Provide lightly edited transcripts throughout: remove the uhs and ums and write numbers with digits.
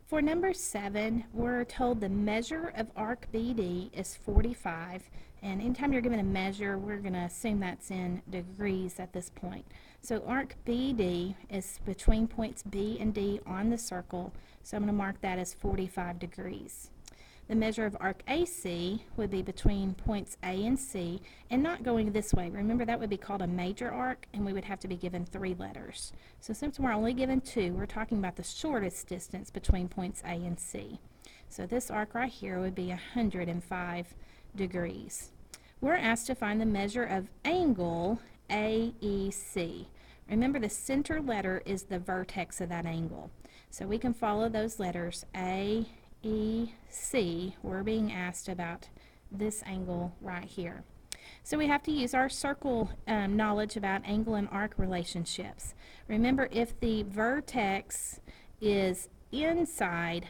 For number 7, we're told the measure of arc BD is 45, and anytime you're given a measure, we're going to assume that's in degrees at this point. So arc BD is between points B and D on the circle, so I'm going to mark that as 45 degrees. The measure of arc AC would be between points A and C, and not going this way. Remember, that would be called a major arc, and we would have to be given 3 letters. So since we're only given 2, we're talking about the shortest distance between points A and C. So this arc right here would be 105 degrees. We're asked to find the measure of angle AEC. Remember, the center letter is the vertex of that angle. So we can follow those letters, A, E, C. We're being asked about this angle right here. So we have to use our circle knowledge about angle and arc relationships. Remember, if the vertex is inside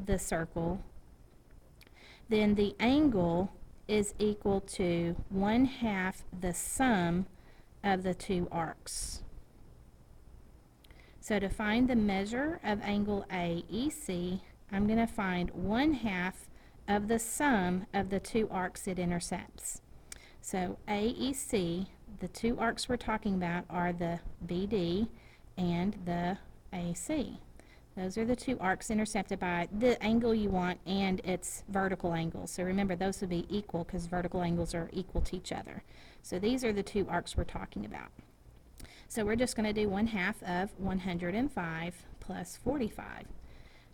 the circle, then the angle is equal to 1/2 the sum of the 2 arcs. So to find the measure of angle AEC, I'm going to find 1/2 of the sum of the 2 arcs it intercepts. So AEC, the 2 arcs we're talking about are the BD and the AC. Those are the 2 arcs intercepted by the angle you want and its vertical angle. So remember, those would be equal because vertical angles are equal to each other. So these are the 2 arcs we're talking about. So we're just going to do 1/2 of 105 plus 45.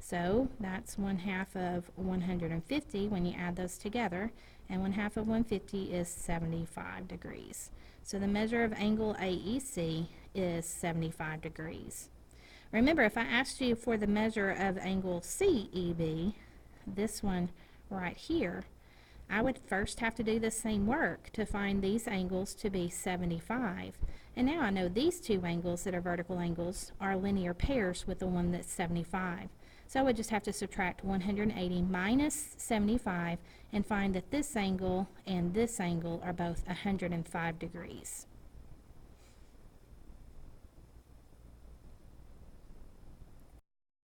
So that's 1/2 of 150 when you add those together, and 1/2 of 150 is 75 degrees. So the measure of angle AEC is 75 degrees. Remember, if I asked you for the measure of angle CEB, this one right here, I would first have to do the same work to find these angles to be 75. And now I know these 2 angles that are vertical angles are linear pairs with the one that's 75. So I would just have to subtract 180 minus 75 and find that this angle and this angle are both 105 degrees.